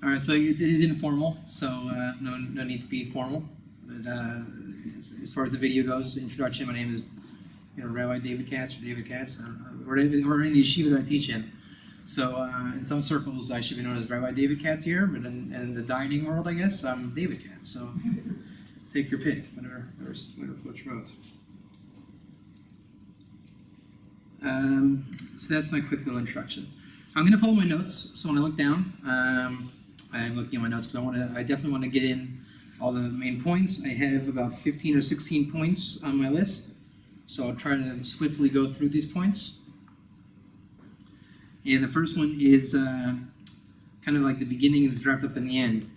All right, so it is informal, so no need to be formal. But as far as the video goes, the introduction, my name is Rabbi David Katz or David Katz, or in the yeshiva that I teach in. So in some circles, I should be known as Rabbi David Katz here, but in the dieting world, I guess, I'm David Katz. So take your pick, whatever floats your boat. So that's my quick little introduction. I'm going to follow my notes, so when I look down, I'm looking at my notes because I definitely want to get in all the main points. I have about 15 or 16 points on my list, so I'll try to swiftly go through these points. And the first one is kind of like the beginning and it's wrapped up in the end.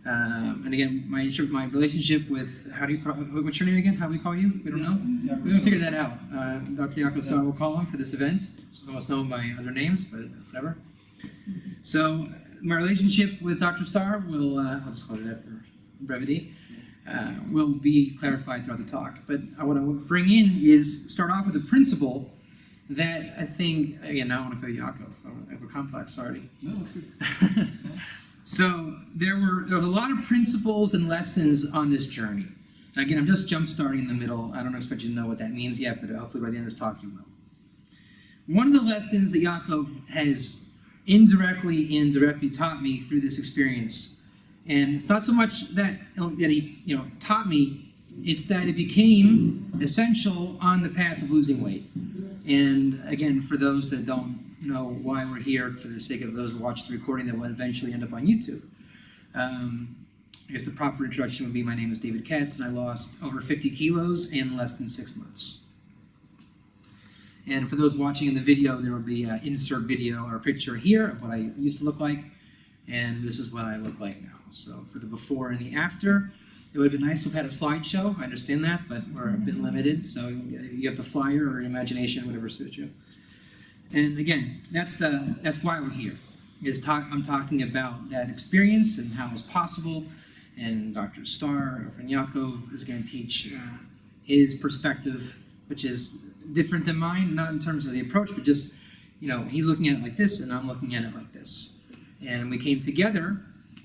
And again, my relationship with, what's your name again? How do we call you? We don't know? We're going to figure that out. Dr. Yaakov Starr will call him for this event. Some of us know him by other names, but whatever. So my relationship with Dr. Starr will, I'll just call it that for brevity, will be clarified throughout the talk. But what I will bring in is start off with a principle that I think, again, I don't want to call you Yaakov. I have a complex already. No, that's good. So there was a lot of principles and lessons on this journey. And again, I'm just jump starting in the middle. I don't expect you to know what that means yet, but hopefully by the end of this talk you will. One of the lessons that Yaakov has indirectly and directly taught me through this experience, and it's not so much that he taught me, it's that it became essential on the path of losing weight. And again, for those that don't know why we're here, for the sake of those who watch the recording that will eventually end up on YouTube, I guess the proper introduction would be my name is David Katz, and I lost over 50 kilos in less than 6 months. And for those watching in the video, there will be an insert video or a picture here of what I used to look like, and this is what I look like now. So for the before and the after, it would have been nice to have had a slideshow. I understand that, but we're a bit limited, so you have the flyer or imagination, whatever suits you. And again, that's why we're here. I'm talking about that experience and how it's possible, and Dr. Starr, our friend Yaakov, is going to teach his perspective, which is different than mine, not in terms of the approach, but just, he's looking at it like this, and I'm looking at it like this. And we came together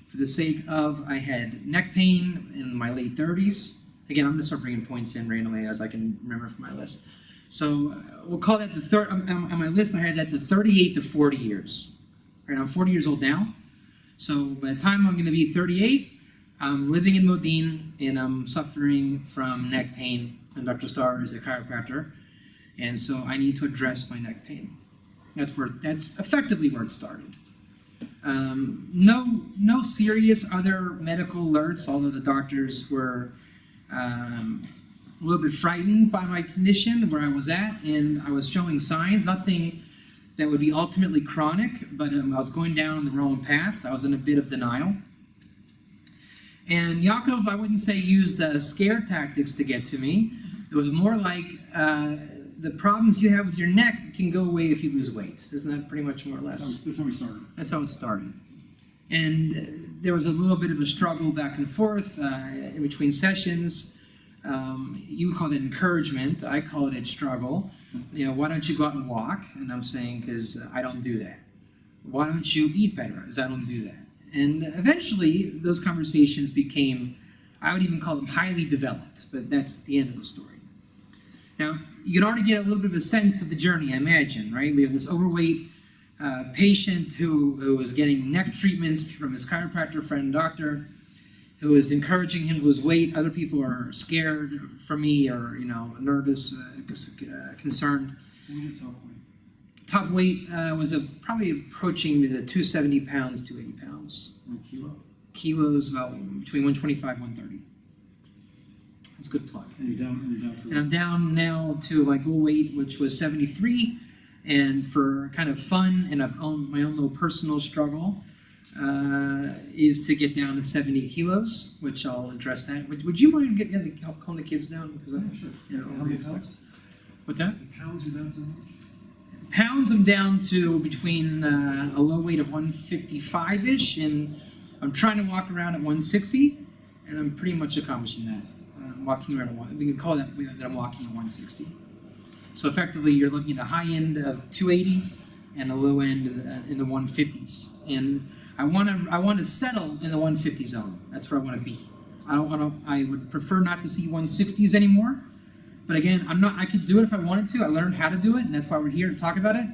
for the sake of, I had neck pain in my late 30s. Again, I'm going to start bringing points in randomly as I can remember from my list. So we'll call that the third, on my list I had that the 38 to 40 years. Right, I'm 40 years old now. So by the time I'm going to be 38, I'm living in Modin and I'm suffering from neck pain. And Dr. Starr is a chiropractor. And so I need to address my neck pain. That's effectively where it started. No serious other medical alerts, although the doctors were a little bit frightened by my condition, where I was at, and I was showing signs, nothing that would be ultimately chronic, but I was going down the wrong path. I was in a bit of denial. And Yaakov, I wouldn't say used scare tactics to get to me. It was more like the problems you have with your neck can go away if you lose weight. Isn't that pretty much more or less? That's how we started. That's how it started. And there was a little bit of a struggle back and forth in between sessions. You would call it encouragement. I call it a struggle. Why don't you go out and walk? And I'm saying, because I don't do that. Why don't you eat better? Because I don't do that. And eventually, those conversations became, I would even call them highly developed, but that's the end of the story. Now, you can already get a little bit of a sense of the journey, I imagine, right? We have this overweight patient who was getting neck treatments from his chiropractor friend, doctor, who is encouraging him to lose weight. Other people are scared from me or, nervous, concerned. What was your top weight? Top weight was probably approaching the 270 pounds, 280 pounds. And kilo? Kilos, about between 125 and 130. That's a good plug. And you're down to... And I'm down now to my goal weight, which was 73. And for kind of fun and my own little personal struggle, is to get down to 70 kilos, which I'll address that. Would you mind calling the kids down? Because sure. How many pounds? What's that? The pounds you're down to how much? Pounds, I'm down to between a low weight of 155-ish, and I'm trying to walk around at 160, and I'm pretty much accomplishing that. Walking around at we can call that I'm walking at 160. So effectively, you're looking at a high end of 280 and a low end in the 150s. And I want to settle in the 150 zone. That's where I want to be. I would prefer not to see 160s anymore. But again, I could do it if I wanted to. I learned how to do it, and that's why we're here to talk about it.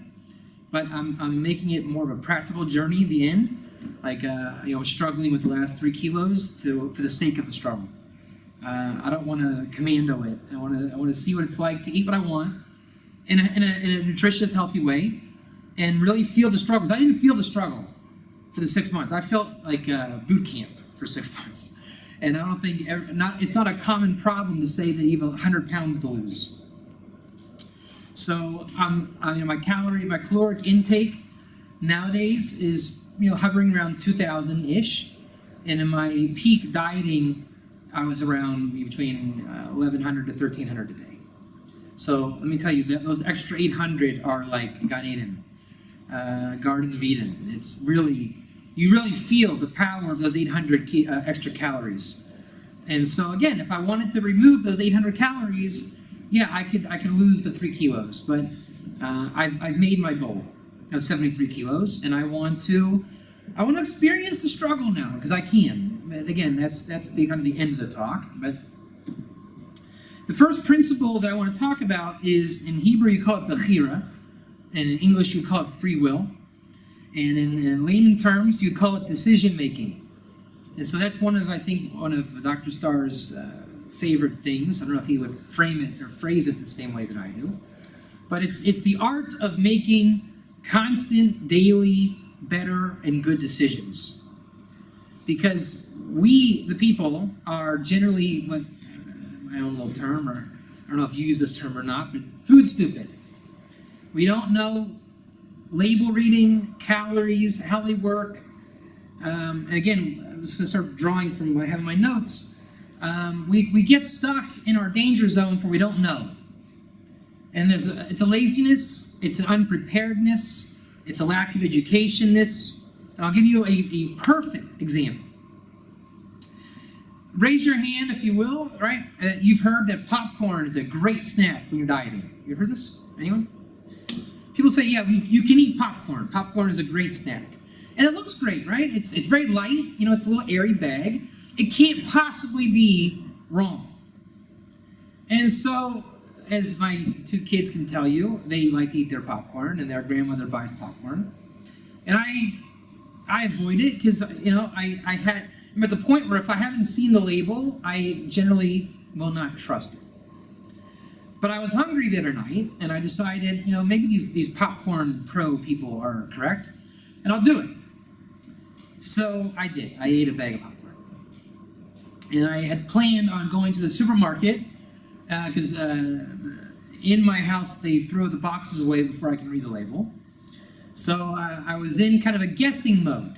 But I'm making it more of a practical journey at the end. Like, struggling with the last 3 kilos for the sake of the struggle. I don't want to commando it. I want to see what it's like to eat what I want in a nutritious, healthy way, and really feel the struggles. I didn't feel the struggle for the 6 months. I felt like boot camp for 6 months. And I don't think, it's not a common problem to say that you have 100 pounds to lose. So my caloric intake nowadays is hovering around 2,000-ish. And in my peak dieting, I was around between 1,100 to 1,300 a day. So let me tell you, those extra 800 are like Gan Eden, Garden of Eden. It's really, you really feel the power of those 800 extra calories. And so again, if I wanted to remove those 800 calories, yeah, I could lose the 3 kilos. But I've made my goal of 73 kilos, and I want to experience the struggle now because I can. But again, that's kind of the end of the talk. But the first principle that I want to talk about is, in Hebrew you call it bechira, and in English you call it free will, and in layman terms you call it decision making. And so that's one of Dr. Starr's favorite things. I don't know if he would frame it or phrase it the same way that I do, but it's the art of making constant, daily, better and good decisions. Because we, the people, are generally, what my own little term, or I don't know if you use this term or not, but food stupid. We don't know label reading, calories, how they work. And again, I'm just going to start drawing from what I have in my notes. We get stuck in our danger zones where we don't know. And it's a laziness, it's an unpreparedness, it's a lack of educationness. And I'll give you a perfect example. Raise your hand if you will, right? You've heard that popcorn is a great snack when you're dieting. You heard this? Anyone? People say, yeah, you can eat popcorn. Popcorn is a great snack. And it looks great, right? It's very light. It's a little airy bag. It can't possibly be wrong. And so, as my 2 kids can tell you, they like to eat their popcorn, and their grandmother buys popcorn. And I avoid it because, I'm at the point where if I haven't seen the label, I generally will not trust it. But I was hungry the other night, and I decided, maybe these popcorn pro people are correct, and I'll do it. So I did. I ate a bag of popcorn. And I had planned on going to the supermarket, because in my house they throw the boxes away before I can read the label. So I was in kind of a guessing mode.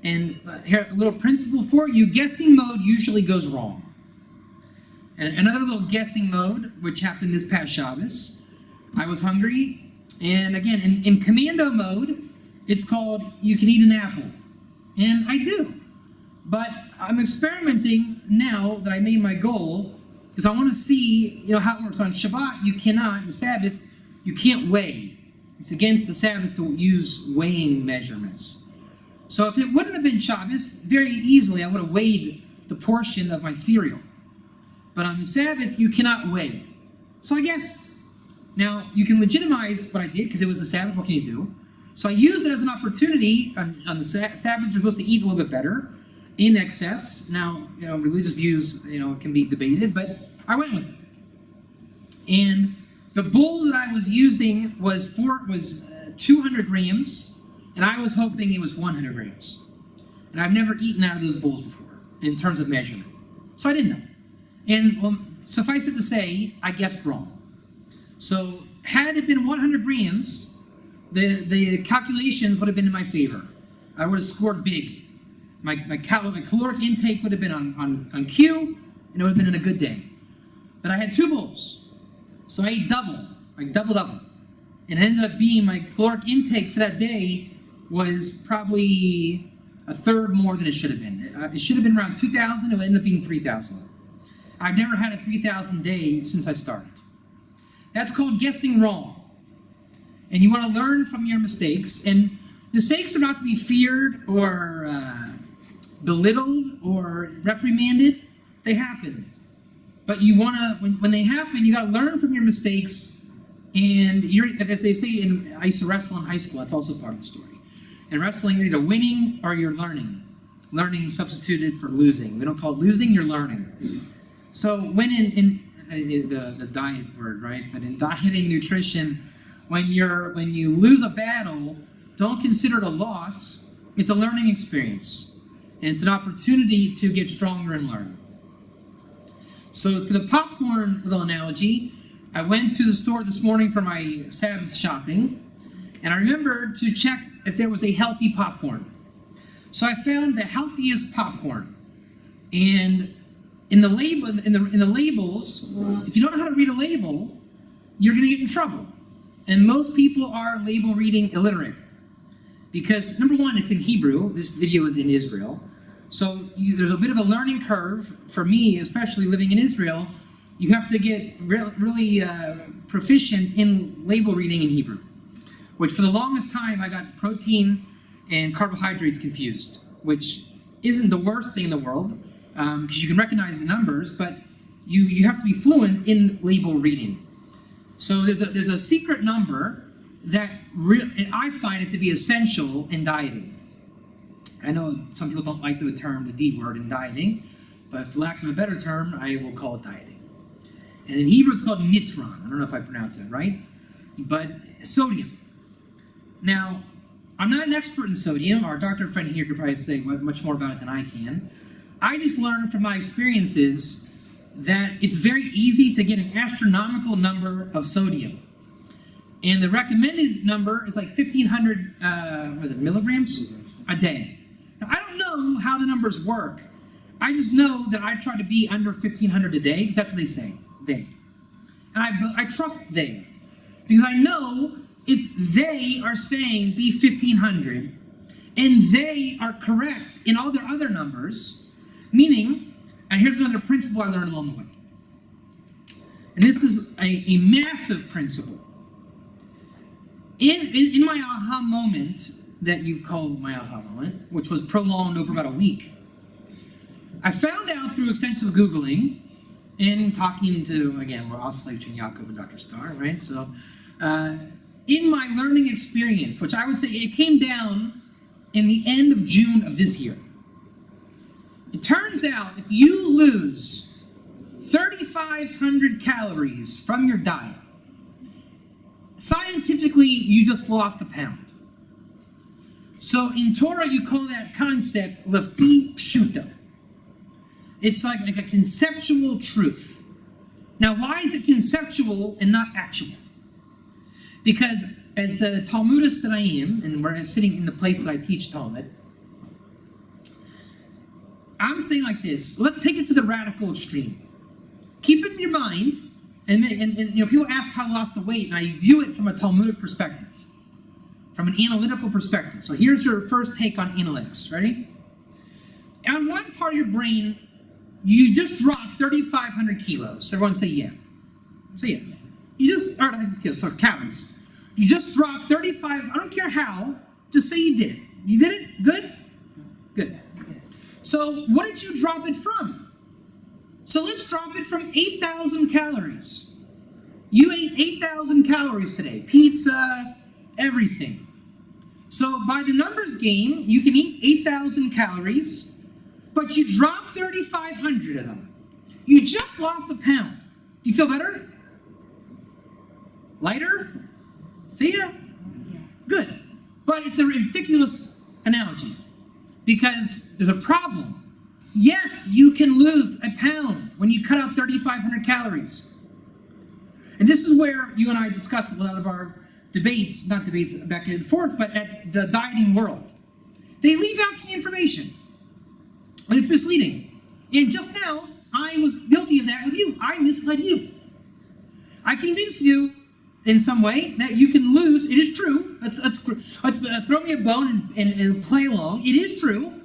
And here, a little principle for you, guessing mode usually goes wrong. And another little guessing mode, which happened this past Shabbos, I was hungry, and again, in commando mode, it's called, you can eat an apple. And I do. But I'm experimenting now that I made my goal, because I want to see how it works. On Shabbat, you cannot, the Sabbath, you can't weigh. It's against the Sabbath to use weighing measurements. So if it wouldn't have been Shabbos, very easily I would have weighed the portion of my cereal. But on the Sabbath, you cannot weigh. So I guessed. Now, you can legitimize what I did because it was the Sabbath. What can you do? So I used it as an opportunity. On the Sabbath, you're supposed to eat a little bit better, in excess. Now, religious views, can be debated, but I went with it. And the bowl that I was using was 200 grams, and I was hoping it was 100 grams. And I've never eaten out of those bowls before, in terms of measurement. So I didn't know. And suffice it to say, I guessed wrong. So had it been 100 grams, the calculations would have been in my favor. I would have scored big. My caloric intake would have been on cue, and it would have been in a good day. But I had 2 bowls. So I ate double. And it ended up being my caloric intake for that day was probably a third more than it should have been. It should have been around 2,000. It ended up being 3,000. I've never had a 3,000 day since I started. That's called guessing wrong. And you want to learn from your mistakes. And Mistakes are not to be feared or belittled or reprimanded. They happen. But you want to, when they happen, you got to learn from your mistakes. And as they say, I used to wrestle in high school. That's also part of the story. In wrestling, you're either winning or you're learning. Learning substituted for losing. We don't call it losing, you're learning. So when in the diet word, right? But in dieting nutrition, when you lose a battle, don't consider it a loss. It's a learning experience. And it's an opportunity to get stronger and learn. So for the popcorn little analogy, I went to the store this morning for my Sabbath shopping, and I remembered to check if there was a healthy popcorn. So I found the healthiest popcorn. And in the labels, if you don't know how to read a label, you're going to get in trouble. And most people are label reading illiterate. Because number one, it's in Hebrew. This video is in Israel. So there's a bit of a learning curve for me, especially living in Israel. You have to get really proficient in label reading in Hebrew. Which for the longest time, I got protein and carbohydrates confused. Which isn't the worst thing in the world. Because you can recognize the numbers, but you have to be fluent in label reading. So there's a secret number that I find it to be essential in dieting. I know some people don't like the term, the D word in dieting, but for lack of a better term, I will call it dieting. And in Hebrew, it's called nitron. I don't know if I pronounced that right, but sodium. Now, I'm not an expert in sodium. Our doctor friend here could probably say much more about it than I can. I just learned from my experiences that it's very easy to get an astronomical number of sodium. And the recommended number is like 1,500 milligrams a day. Now, I don't know how the numbers work. I just know that I try to be under 1,500 a day, because that's what they say, they. And I trust they. Because I know if they are saying be 1,500, and they are correct in all their other numbers, meaning, and here's another principle I learned along the way. And this is a massive principle. In my aha moment, that you call my aha moment, which was prolonged over about a week, I found out through extensive Googling and talking to, again, we're oscillating between Yaakov and Dr. Starr, right? So, in my learning experience, which I would say it came down in the end of June of this year, it turns out if you lose 3,500 calories from your diet, scientifically, you just lost a pound. So in Torah, you call that concept lefi pshuto. It's like a conceptual truth. Now, why is it conceptual and not actual? Because as the Talmudist that I am, and we're sitting in the place that I teach Talmud, I'm saying like this. Let's take it to the radical extreme. Keep it in your mind, and you know, people ask how I lost the weight, and I view it from a Talmudic perspective, from an analytical perspective. So here's your first take on analytics. Ready? On one part of your brain, you just dropped 3,500 kilos. Everyone say yeah. Say yeah. You just, or kilos, sorry, calories. You just dropped 35, I don't care how, just say you did it. You did it? Good? Good. So what did you drop it from? So let's drop it from 8,000 calories. You ate 8,000 calories today. Pizza, everything. So by the numbers game, you can eat 8,000 calories, but you dropped 3,500 of them. You just lost a pound. Do you feel better? Lighter? Say yeah. Good. But it's a ridiculous analogy because there's a problem. Yes, you can lose a pound when you cut out 3,500 calories. And this is where you and I discuss a lot of our debates, not debates back and forth, but at the dieting world. They leave out key information. And it's misleading. And just now, I was guilty of that with you. I misled you. I convinced you in some way that you can lose. It is true. Let's throw me a bone and play along. It is true.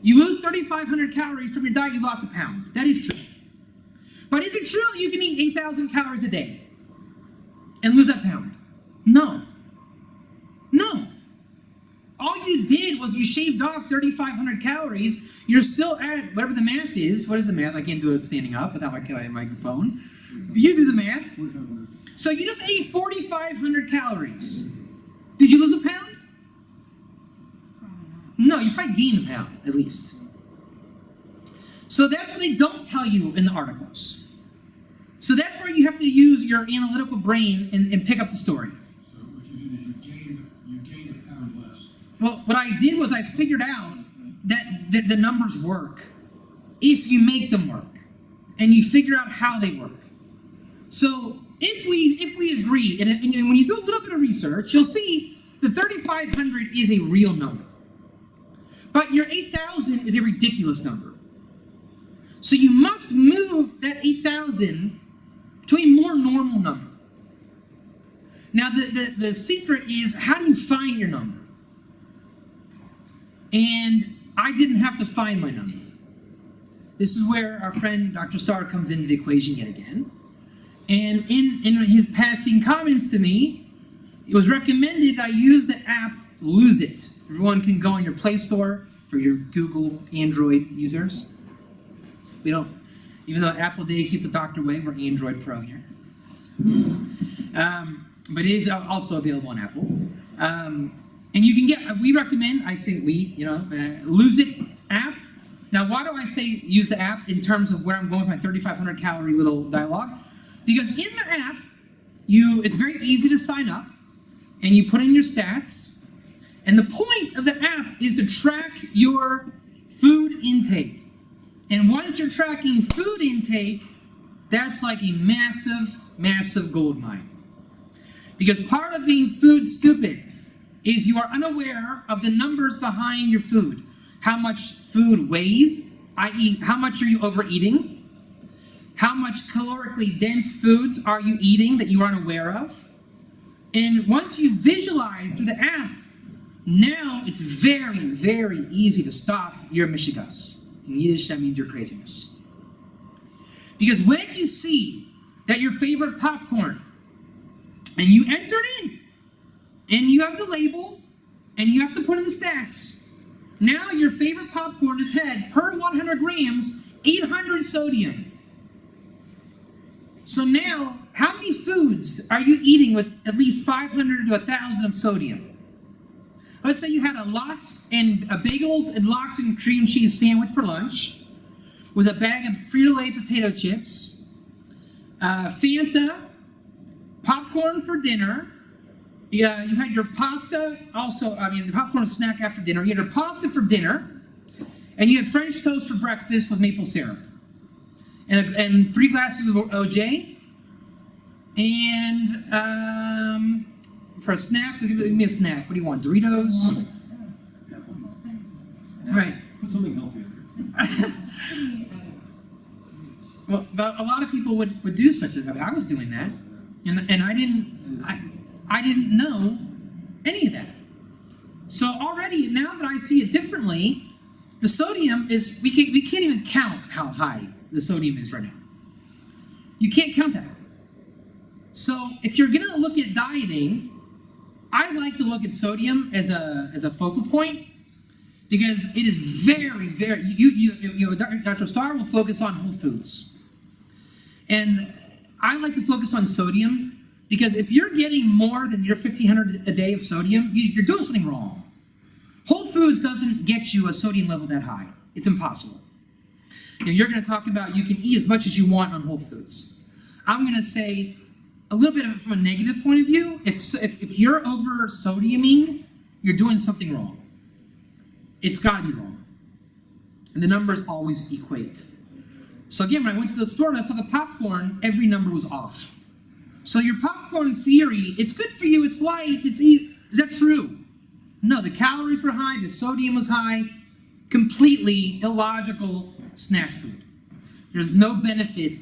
You lose 3,500 calories from your diet, you lost a pound. That is true. But is it true that you can eat 8,000 calories a day and lose that pound? No. No. all you did was you shaved off 3,500 calories. You're still at whatever the math is. What is the math? I can't do it standing up without my phone. You do the math. 4,500. So you just ate 4,500 calories. Did you lose a pound? No, you probably gained a pound, at least. So that's what they don't tell you in the articles. So that's where you have to use your analytical brain and pick up the story. So what you did is you gained a pound less. Well, what I did was I figured out that the numbers work if you make them work. And you figure out how they work. So if we agree, and when you do a little bit of research, you'll see the 3,500 is a real number. But your 8,000 is a ridiculous number. So you must move that 8,000 to a more normal number. Now the secret is, how do you find your number? And I didn't have to find my number. This is where our friend Dr. Starr comes into the equation yet again. And in his passing comments to me, it was recommended that I use the app Lose It. Everyone can go on your Play Store for your Google Android users. We don't, even though Apple Day keeps the doctor away, we're Android Pro here. But it is also available on Apple. And you can get, we recommend, I say we, Lose It app. Now, why do I say use the app in terms of where I'm going with my 3,500 calorie little dialogue? Because in the app, it's very easy to sign up, and you put in your stats, and the point of the app is to track your food intake. And once you're tracking food intake, that's like a massive, massive gold mine. Because part of being food stupid is you are unaware of the numbers behind your food. How much food weighs, i.e., how much are you overeating? How much calorically dense foods are you eating that you aren't aware of? And once you visualize through the app, now it's very, very easy to stop your mishigas. In Yiddish, that means your craziness. Because when you see that your favorite popcorn, and you enter it in, and you have the label, and you have to put in the stats, now your favorite popcorn has had, per 100 grams, 800 sodium. So now, how many foods are you eating with at least 500 to 1,000 of sodium? Let's say you had a bagels and lox and cream cheese sandwich for lunch, with a bag of Frito-Lay potato chips, Fanta, popcorn for dinner. Yeah, you had your pasta, the popcorn was snack after dinner. You had your pasta for dinner, and you had French toast for breakfast with maple syrup. And 3 glasses of OJ. And for a snack, give me a snack. What do you want? Doritos? Right. Put something healthy in Well, but a lot of people would do such a thing. I was doing that, and I didn't know any of that. So already, now that I see it differently, the sodium is, we can't even count how high the sodium is right now. You can't count that. So if you're gonna look at dieting, I like to look at sodium as a focal point, because it is very, very, Dr. Starr will focus on whole foods. And I like to focus on sodium, because if you're getting more than your 1,500 a day of sodium, you're doing something wrong. Whole foods doesn't get you a sodium level that high. It's impossible. You're going to talk about you can eat as much as you want on whole foods. I'm going to say a little bit of it from a negative point of view. If you're over sodiuming, you're doing something wrong. It's got to be wrong. And the numbers always equate. So again, when I went to the store and I saw the popcorn, every number was off. So your popcorn theory, it's good for you, it's light, is that true? No, the calories were high, the sodium was high, completely illogical snack food. There's no benefit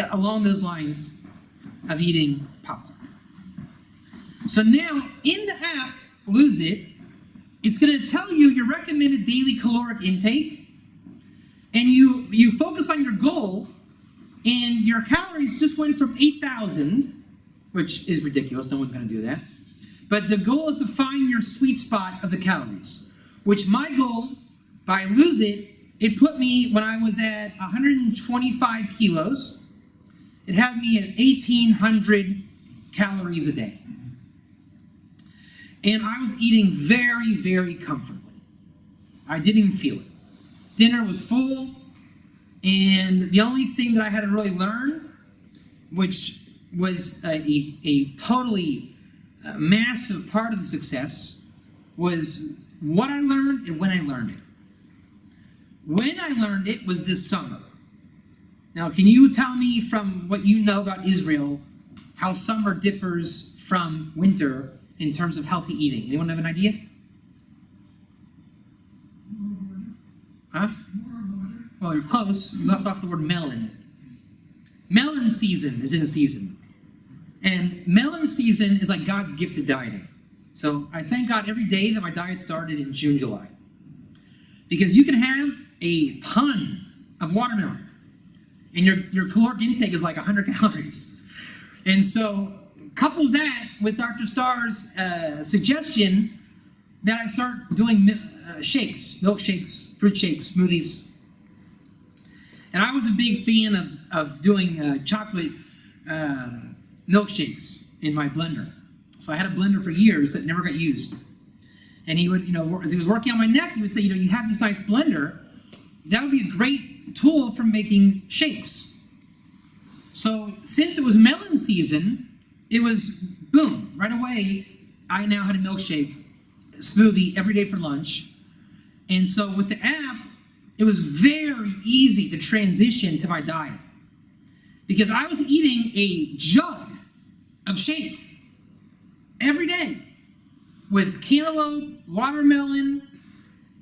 along those lines of eating popcorn. So now, in the app, Lose It, it's going to tell you your recommended daily caloric intake, and you focus on your goal, and your calories just went from 8,000, which is ridiculous, no one's going to do that, But the goal is to find your sweet spot of the calories, which my goal, by lose it put me, when I was at 125 kilos, it had me at 1,800 calories a day. And I was eating very, very comfortably. I didn't even feel it. Dinner was full, and the only thing that I had to really learn, which was a totally massive part of the success, was what I learned and when I learned it. When I learned it was this summer. Now, can you tell me from what you know about Israel how summer differs from winter in terms of healthy eating? Anyone have an idea? Huh? Well, you're close. You left off the word melon. Melon season is in season. And melon season is like God's gift to dieting. So I thank God every day that my diet started in June, July. Because you can have a ton of watermelon, and your caloric intake is like 100 calories. And so couple that with Dr. Starr's suggestion that I start doing shakes, milkshakes, fruit shakes, smoothies. And I was a big fan of doing chocolate milkshakes in my blender. So I had a blender for years that never got used. And he would, as he was working on my neck, he would say, you have this nice blender. That would be a great tool for making shakes. So since it was melon season, it was boom, right away, I now had a milkshake, smoothie every day for lunch. And so with the app, it was very easy to transition to my diet. Because I was eating a jug of shake every day with cantaloupe, watermelon,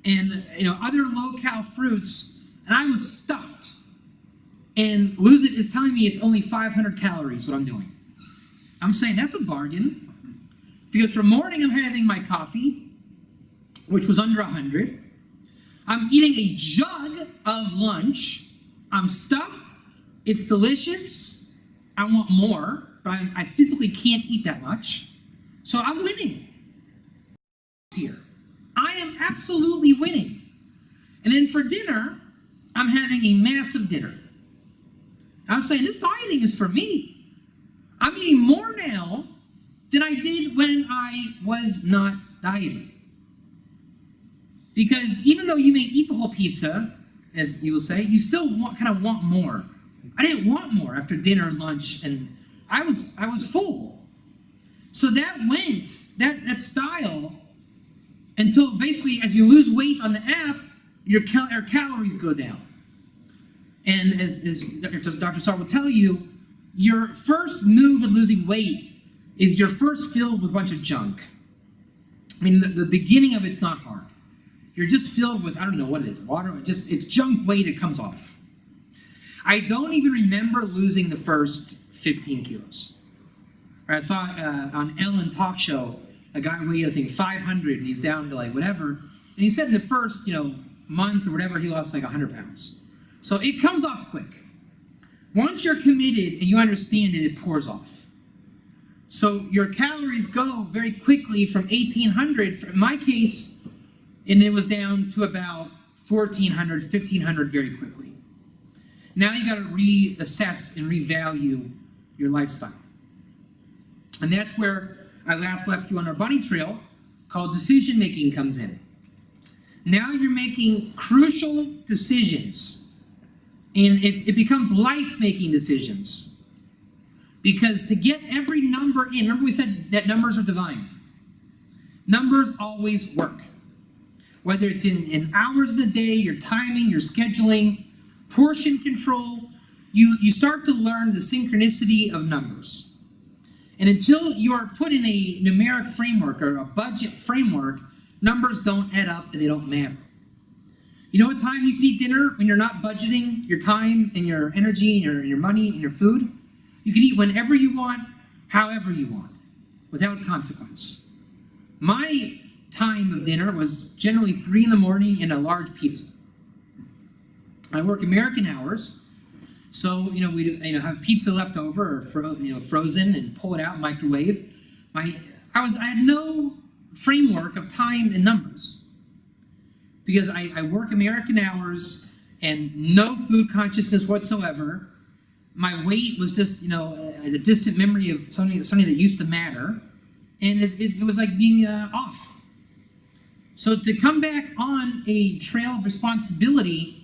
and other low-cal fruits, and I was stuffed. And Lose It is telling me it's only 500 calories what I'm doing. I'm saying that's a bargain, because for morning I'm having my coffee, which was under 100. I'm eating a jug of lunch. I'm stuffed. It's delicious. I want more, but I physically can't eat that much. So I'm winning here. I am absolutely winning. And then for dinner, I'm having a massive dinner. I'm saying this dieting is for me. I'm eating more now than I did when I was not dieting. Because even though you may eat the whole pizza, as you will say, you still kind of want more. I didn't want more after dinner and lunch, and I was full. So that went, that style, until basically as you lose weight on the app, your calories go down. And as Dr. Starr will tell you, your first move in losing weight is you're first filled with a bunch of junk. I mean, the beginning of it's not hard. You're just filled with, I don't know what it is, water, it's junk weight, it comes off. I don't even remember losing the first 15 kilos. I saw on Ellen talk show, a guy weighed, I think, 500, and he's down to like whatever. And he said in the first, month or whatever, he lost like 100 pounds. So it comes off quick. Once you're committed and you understand it, it pours off. So your calories go very quickly from 1,800, in my case, and it was down to about 1,400, 1,500 very quickly. Now you got to reassess and revalue your lifestyle. And that's where I last left you on our bunny trail called decision making comes in. Now you're making crucial decisions, and it becomes life-making decisions. Because to get every number in, remember we said that numbers are divine. Numbers always work. Whether it's in hours of the day, your timing, your scheduling, portion control, you start to learn the synchronicity of numbers. And until you are put in a numeric framework or a budget framework, numbers don't add up and they don't matter. You know what time you can eat dinner when you're not budgeting your time and your energy and your money and your food? You can eat whenever you want, however you want, without consequence. My time of dinner was generally 3 in the morning and a large pizza. I work American hours, so we have pizza left over or frozen and pull it out, microwave. My I had no framework of time and numbers because I work American hours and no food consciousness whatsoever. My weight was just, a distant memory of something that used to matter, and it was like being off. So to come back on a trail of responsibility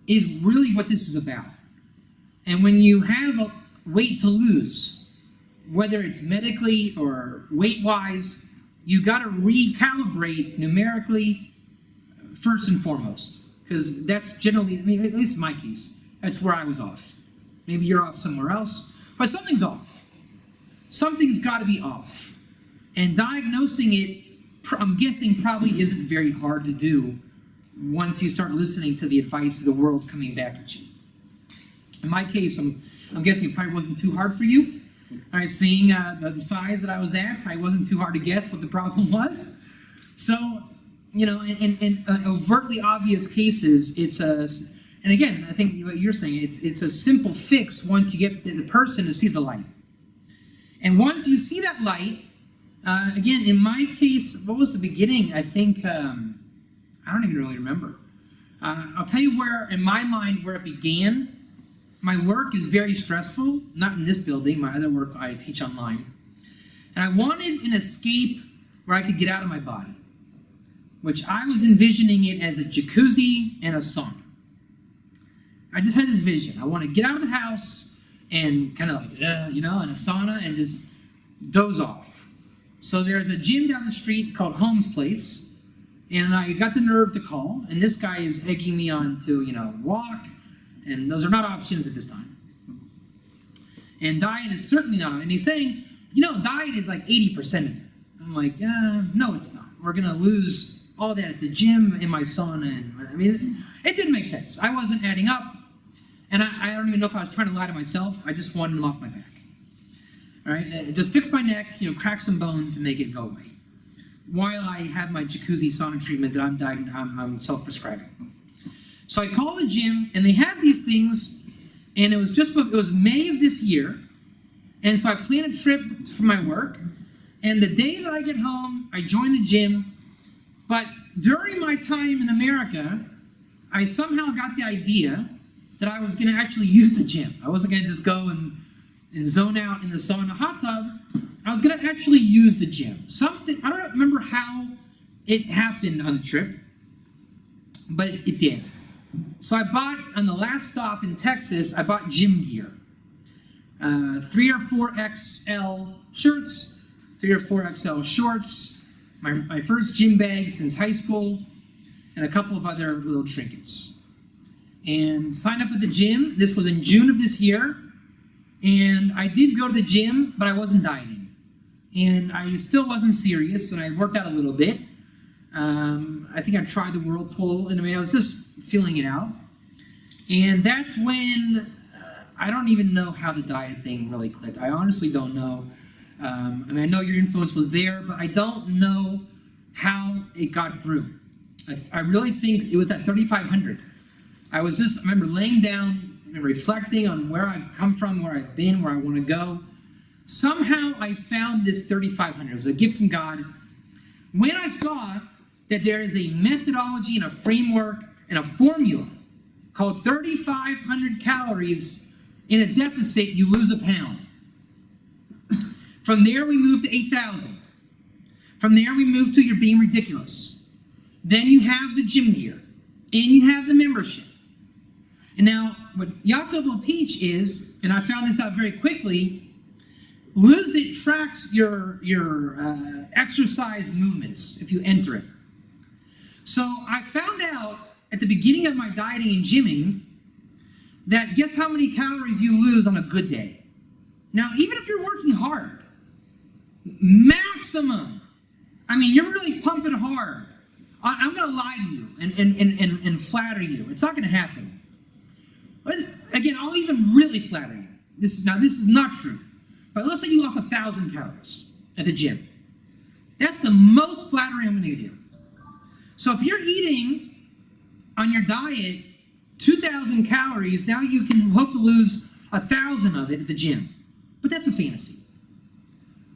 is really what this is about. And when you have a weight to lose, whether it's medically or weight-wise, you got to recalibrate numerically first and foremost, because that's generally, at least in my case, that's where I was off. Maybe you're off somewhere else, but something's off. Something's got to be off. And diagnosing it, I'm guessing, probably isn't very hard to do once you start listening to the advice of the world coming back at you. In my case, I'm guessing it probably wasn't too hard for you. All right, seeing the size that I was at, probably wasn't too hard to guess what the problem was. So, in overtly obvious cases, and again, I think what you're saying, it's a simple fix once you get the person to see the light. And once you see that light, again, in my case, what was the beginning? I think, I don't even really remember. I'll tell you in my mind, where it began. My work is very stressful, not in this building, my other work I teach online. And I wanted an escape where I could get out of my body, which I was envisioning it as a jacuzzi and a sauna. I just had this vision. I want to get out of the house and kind of like, in a sauna and just doze off. So there's a gym down the street called Holmes Place, and I got the nerve to call, and this guy is egging me on to, walk, and those are not options at this time. And diet is certainly not, and he's saying, diet is like 80% of it. I'm like, no, it's not. We're going to lose all that at the gym, in my sauna, and it didn't make sense. I wasn't adding up, and I don't even know if I was trying to lie to myself. I just wanted him off my back. All right, just fix my neck, crack some bones, and make it go away. While I have my jacuzzi sauna treatment that I'm self-prescribing. So I call the gym, and they have these things, and it was May of this year, and so I plan a trip for my work, and the day that I get home, I join the gym, but during my time in America, I somehow got the idea that I was going to actually use the gym. I wasn't going to just go and zone out in the sauna hot tub. I was going to actually use the gym. I don't remember how it happened on the trip, but it did. So I bought, on the last stop in Texas, I bought gym gear. 3 or 4 XL shirts, 3 or 4 XL shorts, my first gym bag since high school, and a couple of other little trinkets. And signed up at the gym. This was in June of this year. And I did go to the gym, but I wasn't dieting. And I still wasn't serious, and I worked out a little bit. I think I tried the whirlpool, and I was just feeling it out. And that's when I don't even know how the diet thing really clicked. I honestly don't know. I know your influence was there, but I don't know how it got through. I really think it was that 3,500. I remember laying down and reflecting on where I've come from, where I've been, where I want to go. Somehow I found this 3,500. It was a gift from God. When I saw that there is a methodology and a framework and a formula called 3,500 calories in a deficit, you lose a pound. From there, we moved to 8,000. From there, we moved to you're being ridiculous. Then you have the gym gear, and you have the membership. And now, what Yaakov will teach is, and I found this out very quickly, Lose It tracks your exercise movements if you enter it. So I found out at the beginning of my dieting and gymming that guess how many calories you lose on a good day? Now, even if you're working hard, maximum. You're really pumping hard. I'm going to lie to you and flatter you. It's not going to happen. But again, I'll even really flatter you. This is not true. But let's say you lost 1,000 calories at the gym. That's the most flattering I'm going to give you. So if you're eating on your diet 2,000 calories, now you can hope to lose 1,000 of it at the gym. But that's a fantasy.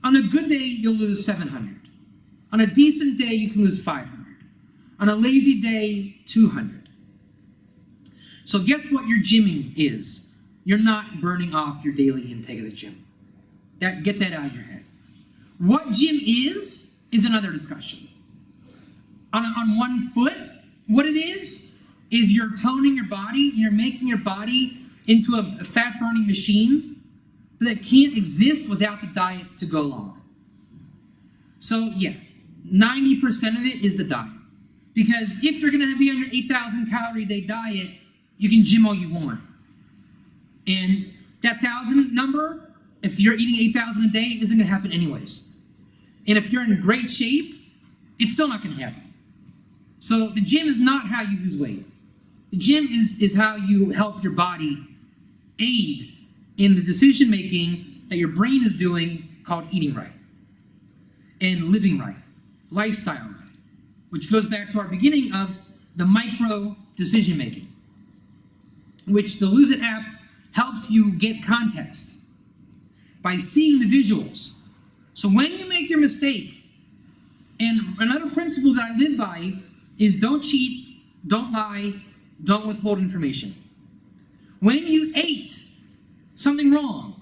On a good day, you'll lose 700. On a decent day, you can lose 500. On a lazy day, 200. So guess what your gymming is? You're not burning off your daily intake of the gym. Get that out of your head. What gym is another discussion. On one foot, what it is you're toning your body, and you're making your body into a fat-burning machine that can't exist without the diet to go along. So yeah, 90% of it is the diet. Because if you're going to be on your 8,000 calorie a day diet, you can gym all you want. And that 1,000 number, if you're eating 8,000 a day, isn't going to happen anyways. And if you're in great shape, it's still not going to happen. So the gym is not how you lose weight. The gym is how you help your body aid in the decision making that your brain is doing, called eating right and living right, lifestyle right, which goes back to our beginning of the micro decision making, which the Lose It app helps you get context by seeing the visuals. So when you make your mistake, and another principle that I live by is don't cheat, don't lie, don't withhold information. When you ate something wrong,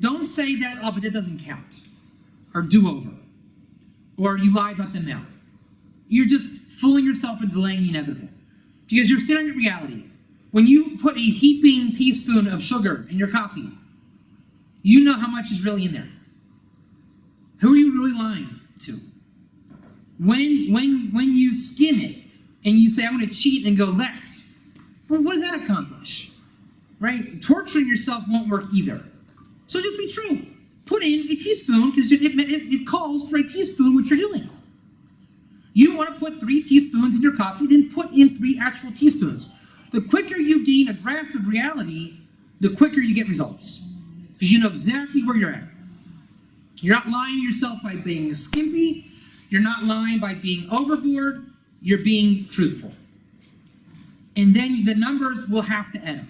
don't say that, oh, but that doesn't count, or do over, or you lied about the amount. You're just fooling yourself and delaying the inevitable. Because you're staring at reality. When you put a heaping teaspoon of sugar in your coffee, you know how much is really in there. Who are you really lying to? When you skim it and you say, I'm going to cheat and go less, well, what does that accomplish? Right? Torturing yourself won't work either. So just be true. Put in a teaspoon, because it calls for a teaspoon, what you're doing. You want to put 3 teaspoons in your coffee, then put in 3 actual teaspoons. The quicker you gain a grasp of reality, the quicker you get results. Because you know exactly where you're at. You're not lying to yourself by being skimpy. You're not lying by being overboard. You're being truthful. And then the numbers will have to add up.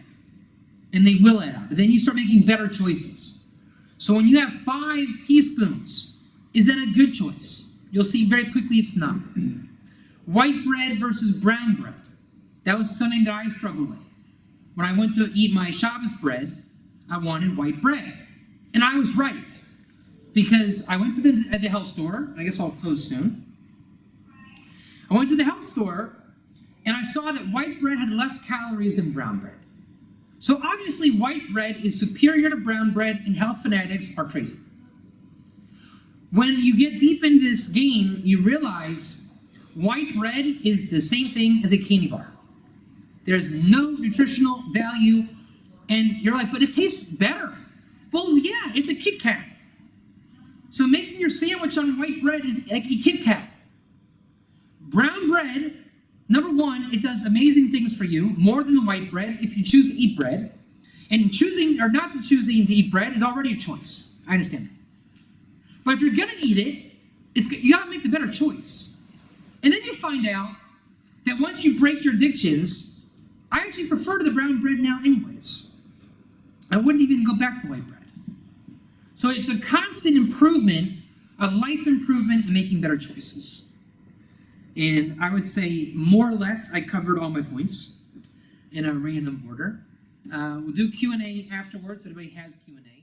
And they will add up. And then you start making better choices. So when you have 5 teaspoons, is that a good choice? You'll see very quickly it's not. White bread versus brown bread. That was something that I struggled with. When I went to eat my Shabbos bread, I wanted white bread. And I was right. Because I went to the health store. I guess I'll close soon. I went to the health store, and I saw that white bread had less calories than brown bread. So obviously white bread is superior to brown bread, and health fanatics are crazy. When you get deep into this game, you realize white bread is the same thing as a candy bar. There's no nutritional value, and you're like, but it tastes better. Well, yeah, it's a Kit Kat. So making your sandwich on white bread is like a Kit Kat. Brown bread, number one, it does amazing things for you, more than the white bread, if you choose to eat bread. And choosing or not to choose to eat bread is already a choice. I understand that. But if you're going to eat it, you got to make the better choice. And then you find out that once you break your addictions, I actually prefer to the brown bread now anyways. I wouldn't even go back to the white bread. So it's a constant improvement of life improvement and making better choices. And I would say more or less I covered all my points in a random order. We'll do Q&A afterwards if anybody has Q&A.